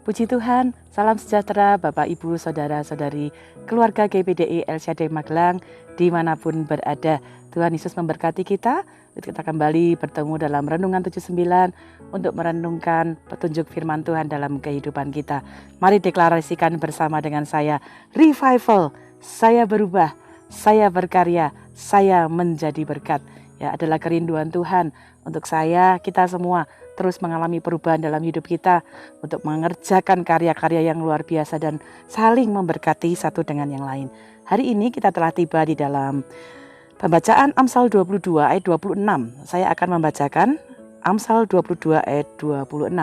Puji Tuhan, salam sejahtera Bapak Ibu Saudara-saudari keluarga GPDI El Shaddai Magelang dimanapun berada. Tuhan Yesus memberkati kita. Kita kembali bertemu dalam Renungan 79 untuk merenungkan petunjuk firman Tuhan dalam kehidupan kita. Mari deklarasikan bersama dengan saya, revival, saya berubah, saya berkarya, saya menjadi berkat. Ya, adalah kerinduan Tuhan untuk saya, kita semua terus mengalami perubahan dalam hidup kita untuk mengerjakan karya-karya yang luar biasa dan saling memberkati satu dengan yang lain. Hari ini kita telah tiba di dalam pembacaan Amsal 22 ayat 26. Saya akan membacakan Amsal 22 ayat 26.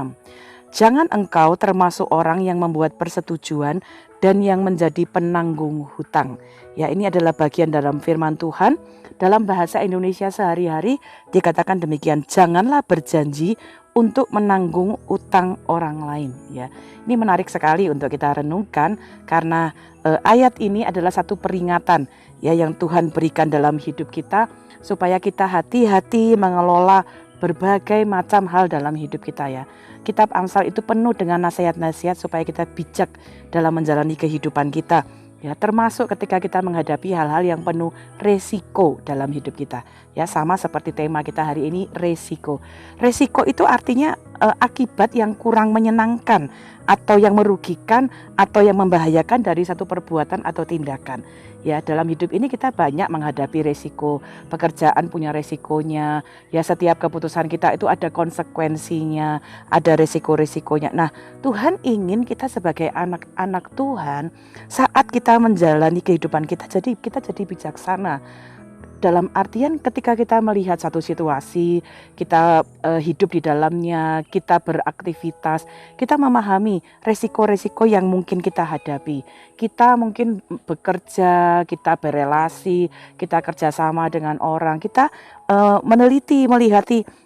Jangan engkau termasuk orang yang membuat persetujuan dan yang menjadi penanggung hutang. Ya, ini adalah bagian dalam firman Tuhan. Dalam bahasa Indonesia sehari-hari dikatakan demikian, janganlah berjanji untuk menanggung utang orang lain. Ya, ini menarik sekali untuk kita renungkan karena ayat ini adalah satu peringatan ya yang Tuhan berikan dalam hidup kita supaya kita hati-hati mengelola berbagai macam hal dalam hidup kita ya. Kitab Amsal itu penuh dengan nasihat-nasihat supaya kita bijak dalam menjalani kehidupan kita. Ya, termasuk ketika kita menghadapi hal-hal yang penuh resiko dalam hidup kita. Ya, sama seperti tema kita hari ini, resiko. Resiko itu artinya akibat yang kurang menyenangkan atau yang merugikan atau yang membahayakan dari satu perbuatan atau tindakan. Ya, dalam hidup ini kita banyak menghadapi resiko. Pekerjaan punya resikonya. Ya, setiap keputusan kita itu ada konsekuensinya, ada resiko-resikonya. Nah, Tuhan ingin kita sebagai anak-anak Tuhan saat kita menjalani kehidupan kita jadi bijaksana. Dalam artian ketika kita melihat satu situasi, kita hidup di dalamnya, kita beraktivitas, kita memahami resiko-resiko yang mungkin kita hadapi. Kita mungkin bekerja, kita berelasi, kita kerjasama dengan orang, kita meneliti,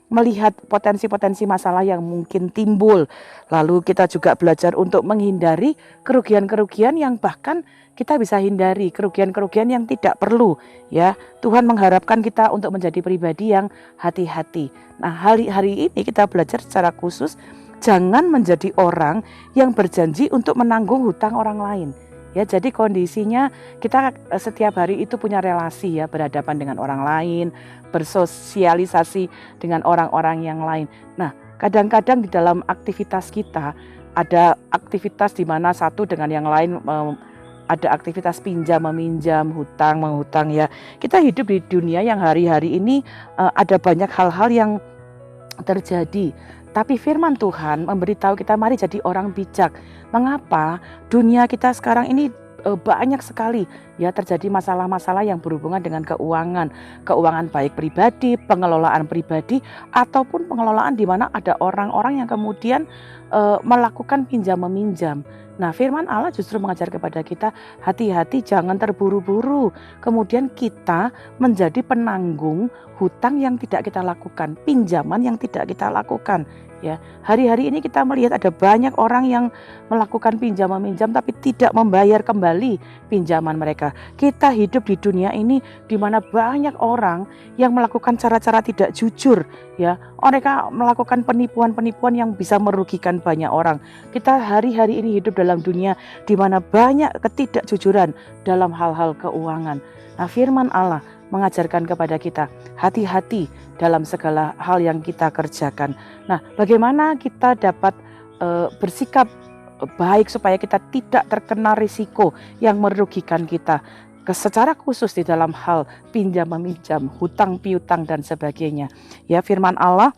melihat potensi-potensi masalah yang mungkin timbul. Lalu kita juga belajar untuk menghindari kerugian-kerugian yang bahkan kita bisa hindari, kerugian-kerugian yang tidak perlu ya. Tuhan mengharapkan kita untuk menjadi pribadi yang hati-hati. Nah, hari ini kita belajar secara khusus jangan menjadi orang yang berjanji untuk menanggung hutang orang lain. Ya, jadi kondisinya kita setiap hari itu punya relasi ya, berhadapan dengan orang lain, bersosialisasi dengan orang-orang yang lain. Nah, kadang-kadang di dalam aktivitas kita ada aktivitas di mana satu dengan yang lain ada aktivitas pinjam meminjam, hutang menghutang ya. Kita hidup di dunia yang hari-hari ini ada banyak hal-hal yang terjadi. Tapi firman Tuhan memberitahu kita mari jadi orang bijak. Mengapa dunia kita sekarang ini banyak sekali ya terjadi masalah-masalah yang berhubungan dengan keuangan baik pribadi, pengelolaan pribadi ataupun pengelolaan di mana ada orang-orang yang kemudian melakukan pinjam meminjam. Nah, firman Allah justru mengajar kepada kita hati-hati jangan terburu-buru. Kemudian kita menjadi penanggung hutang yang tidak kita lakukan, pinjaman yang tidak kita lakukan. Ya, hari-hari ini kita melihat ada banyak orang yang melakukan pinjam meminjam tapi tidak membayar kembali pinjaman mereka. Kita hidup di dunia ini di mana banyak orang yang melakukan cara-cara tidak jujur ya. Mereka melakukan penipuan-penipuan yang bisa merugikan banyak orang. Kita hari-hari ini hidup dalam dunia di mana banyak ketidakjujuran dalam hal-hal keuangan. Nah, firman Allah mengajarkan kepada kita hati-hati dalam segala hal yang kita kerjakan. Nah, bagaimana kita dapat bersikap baik supaya kita tidak terkena risiko yang merugikan kita secara khusus di dalam hal pinjam meminjam, hutang piutang dan sebagainya. Ya, firman Allah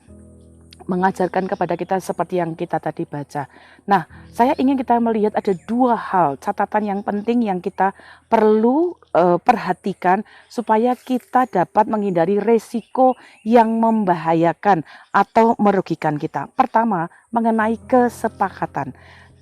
mengajarkan kepada kita seperti yang kita tadi baca. Nah, saya ingin kita melihat ada dua hal catatan yang penting yang kita perlu perhatikan supaya kita dapat menghindari resiko yang membahayakan atau merugikan kita. Pertama, mengenai kesepakatan.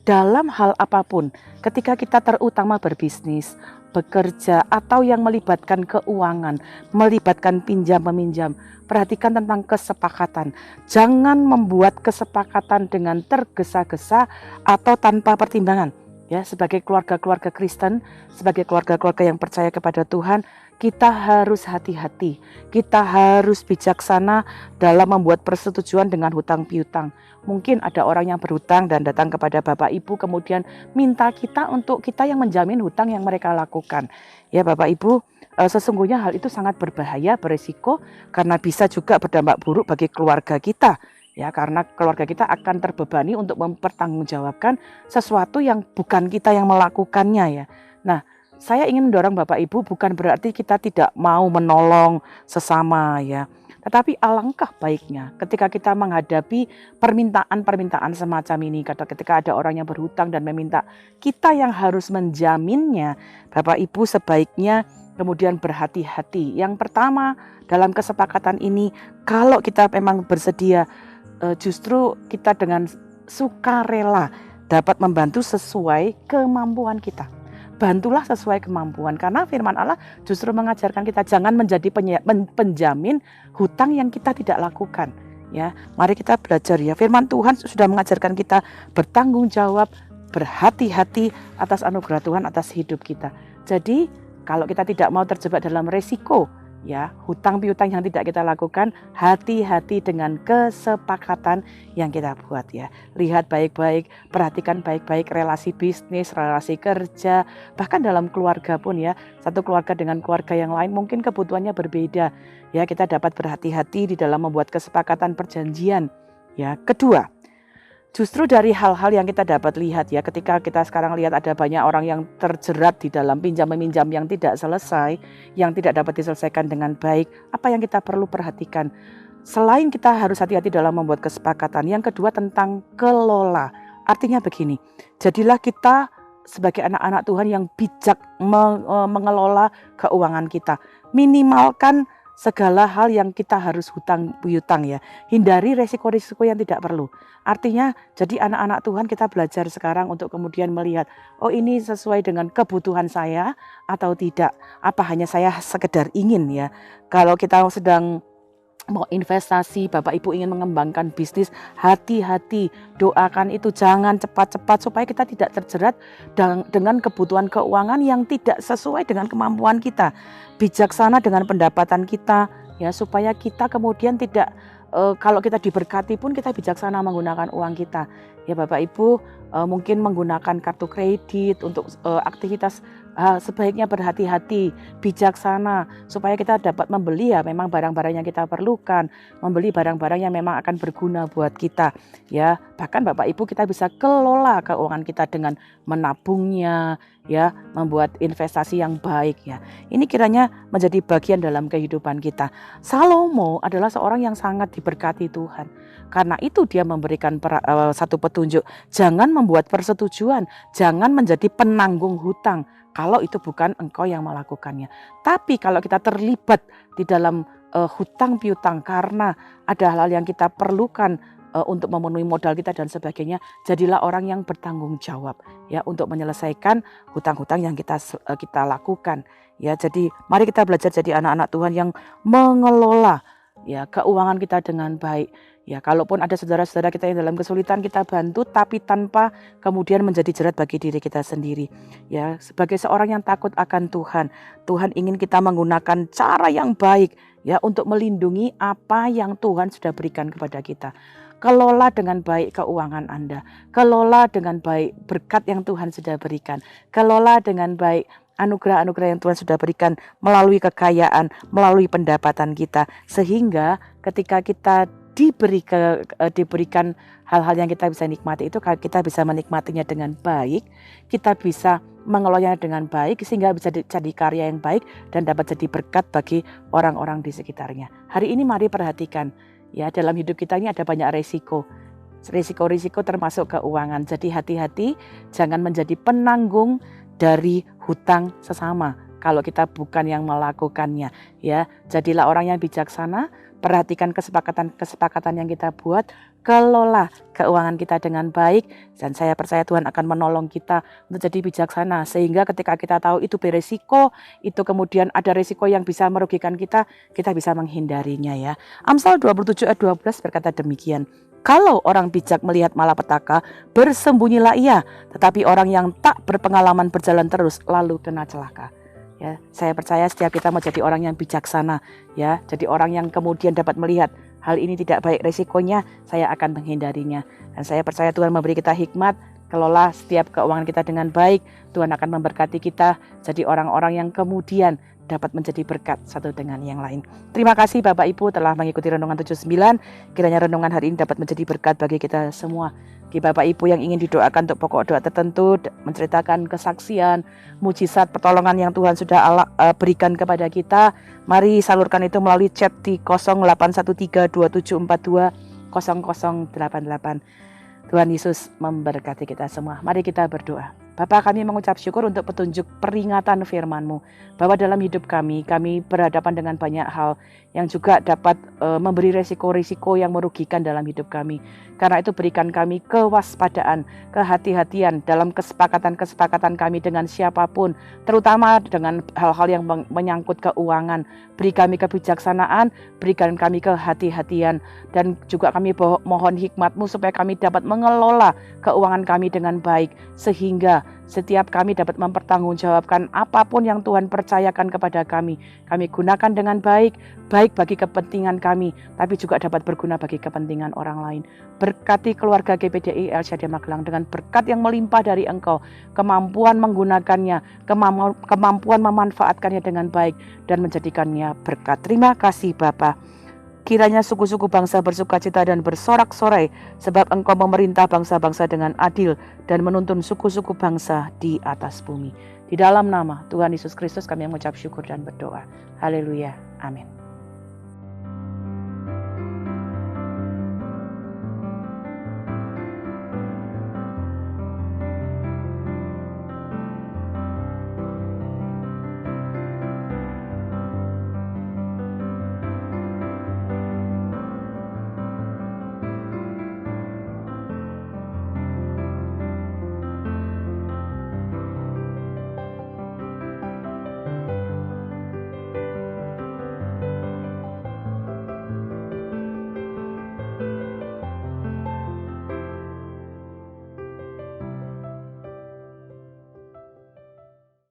Dalam hal apapun, ketika kita terutama berbisnis, bekerja, atau yang melibatkan keuangan, melibatkan pinjam-meminjam, perhatikan tentang kesepakatan. Jangan membuat kesepakatan dengan tergesa-gesa atau tanpa pertimbangan. Ya, sebagai keluarga-keluarga Kristen, sebagai keluarga-keluarga yang percaya kepada Tuhan, kita harus hati-hati. Kita harus bijaksana dalam membuat persetujuan dengan hutang piutang. Mungkin ada orang yang berhutang dan datang kepada Bapak Ibu kemudian minta kita untuk kita yang menjamin hutang yang mereka lakukan. Ya Bapak Ibu, sesungguhnya hal itu sangat berbahaya, berisiko karena bisa juga berdampak buruk bagi keluarga kita. Ya, karena keluarga kita akan terbebani untuk mempertanggungjawabkan sesuatu yang bukan kita yang melakukannya ya. Nah, saya ingin mendorong Bapak Ibu bukan berarti kita tidak mau menolong sesama ya. Tetapi alangkah baiknya ketika kita menghadapi permintaan-permintaan semacam ini, ketika ada orang yang berhutang dan meminta kita yang harus menjaminnya, Bapak Ibu sebaiknya kemudian berhati-hati. Yang pertama, dalam kesepakatan ini, kalau kita memang bersedia, justru kita dengan sukarela dapat membantu sesuai kemampuan kita. Bantulah sesuai kemampuan, karena firman Allah justru mengajarkan kita jangan menjadi penjamin hutang yang kita tidak lakukan. Ya, mari kita belajar ya. Firman Tuhan sudah mengajarkan kita bertanggung jawab, berhati-hati atas anugerah Tuhan atas hidup kita. Jadi kalau kita tidak mau terjebak dalam resiko ya hutang piutang yang tidak kita lakukan, hati-hati dengan kesepakatan yang kita buat ya. Lihat baik-baik, perhatikan baik-baik relasi bisnis, relasi kerja, bahkan dalam keluarga pun ya. Satu keluarga dengan keluarga yang lain mungkin kebutuhannya berbeda. Ya, kita dapat berhati-hati di dalam membuat kesepakatan perjanjian. Ya, kedua, justru dari hal-hal yang kita dapat lihat ya, ketika kita sekarang lihat ada banyak orang yang terjerat di dalam pinjam-meminjam yang tidak selesai, yang tidak dapat diselesaikan dengan baik, apa yang kita perlu perhatikan? Selain kita harus hati-hati dalam membuat kesepakatan, yang kedua tentang kelola. Artinya begini, jadilah kita sebagai anak-anak Tuhan yang bijak mengelola keuangan kita. Minimalkan segala hal yang kita harus hutang piutang ya. Hindari resiko-resiko yang tidak perlu. Artinya jadi anak-anak Tuhan kita belajar sekarang untuk kemudian melihat, oh ini sesuai dengan kebutuhan saya atau tidak. Apa hanya saya sekedar ingin ya. Kalau kita sedang mau investasi, Bapak Ibu ingin mengembangkan bisnis, hati-hati, doakan itu jangan cepat-cepat supaya kita tidak terjerat dengan kebutuhan keuangan yang tidak sesuai dengan kemampuan kita. Bijaksana dengan pendapatan kita ya, supaya kita kemudian tidak kalau kita diberkati pun kita bijaksana menggunakan uang kita. Ya Bapak Ibu, mungkin menggunakan kartu kredit untuk aktivitas, sebaiknya berhati-hati, bijaksana supaya kita dapat membeli ya memang barang-barang yang kita perlukan, membeli barang-barang yang memang akan berguna buat kita. Ya, bahkan Bapak Ibu kita bisa kelola keuangan kita dengan menabungnya, ya, membuat investasi yang baik ya. Ini kiranya menjadi bagian dalam kehidupan kita. Salomo adalah seorang yang sangat diberkati Tuhan. Karena itu dia memberikan satu petunjuk, jangan membuat persetujuan, jangan menjadi penanggung hutang kalau itu bukan engkau yang melakukannya. Tapi kalau kita terlibat di dalam hutang piutang karena ada hal-hal yang kita perlukan untuk memenuhi modal kita dan sebagainya, jadilah orang yang bertanggung jawab ya untuk menyelesaikan hutang-hutang yang kita lakukan ya. Jadi mari kita belajar jadi anak-anak Tuhan yang mengelola ya keuangan kita dengan baik. Ya, kalaupun ada saudara-saudara kita yang dalam kesulitan, kita bantu tapi tanpa kemudian menjadi jerat bagi diri kita sendiri. Ya, sebagai seorang yang takut akan Tuhan, Tuhan ingin kita menggunakan cara yang baik ya untuk melindungi apa yang Tuhan sudah berikan kepada kita. Kelola dengan baik keuangan Anda, kelola dengan baik berkat yang Tuhan sudah berikan, kelola dengan baik anugerah-anugerah yang Tuhan sudah berikan melalui kekayaan, melalui pendapatan kita, sehingga ketika kita diberikan hal-hal yang kita bisa nikmati itu, kita bisa menikmatinya dengan baik, kita bisa mengelolanya dengan baik sehingga bisa jadi karya yang baik dan dapat jadi berkat bagi orang-orang di sekitarnya. Hari ini mari perhatikan ya, dalam hidup kita ini ada banyak resiko termasuk keuangan. Jadi hati-hati jangan menjadi penanggung dari hutang sesama kalau kita bukan yang melakukannya ya. Jadilah orang yang bijaksana, perhatikan kesepakatan yang kita buat, kelola keuangan kita dengan baik, dan saya percaya Tuhan akan menolong kita untuk jadi bijaksana sehingga ketika kita tahu itu beresiko, itu kemudian ada resiko yang bisa merugikan kita bisa menghindarinya ya. Amsal 27 ayat 12 berkata demikian, Kalau orang bijak melihat malapetaka, bersembunyilah ia, tetapi orang yang tak berpengalaman berjalan terus, lalu kena celaka. Ya, saya percaya setiap kita mau jadi orang yang bijaksana, ya, jadi orang yang kemudian dapat melihat hal ini tidak baik, resikonya saya akan menghindarinya. Dan saya percaya Tuhan memberi kita hikmat, kelola setiap keuangan kita dengan baik. Tuhan akan memberkati kita jadi orang-orang yang kemudian dapat menjadi berkat satu dengan yang lain. Terima kasih Bapak Ibu telah mengikuti Renungan 79. Kiranya renungan hari ini dapat menjadi berkat bagi kita semua. Bagi Bapak Ibu yang ingin didoakan untuk pokok doa tertentu, menceritakan kesaksian, mujizat, pertolongan yang Tuhan sudah berikan kepada kita, mari salurkan itu melalui chat di 081327420088. Tuhan Yesus memberkati kita semua. Mari kita berdoa. Bapa, kami mengucap syukur untuk petunjuk peringatan firman-Mu, bahwa dalam hidup kami berhadapan dengan banyak hal yang juga dapat memberi resiko-resiko yang merugikan dalam hidup kami. Karena itu berikan kami kewaspadaan, kehati-hatian dalam kesepakatan-kesepakatan kami dengan siapapun, terutama dengan hal-hal yang menyangkut keuangan. Beri kami kebijaksanaan, berikan kami kehati-hatian, dan juga kami mohon hikmat-Mu supaya kami dapat mengelola keuangan kami dengan baik, sehingga setiap kami dapat mempertanggungjawabkan apapun yang Tuhan percayakan kepada kami. Kami gunakan dengan baik bagi kepentingan kami, tapi juga dapat berguna bagi kepentingan orang lain. Berkati keluarga GPDI LCD Magelang dengan berkat yang melimpah dari Engkau, kemampuan menggunakannya, kemampuan memanfaatkannya dengan baik, dan menjadikannya berkat. Terima kasih Bapa. Kiranya suku-suku bangsa bersukacita dan bersorak-sorai, sebab Engkau memerintah bangsa-bangsa dengan adil dan menuntun suku-suku bangsa di atas bumi. Di dalam nama Tuhan Yesus Kristus kami mengucap syukur dan berdoa. Haleluya. Amin.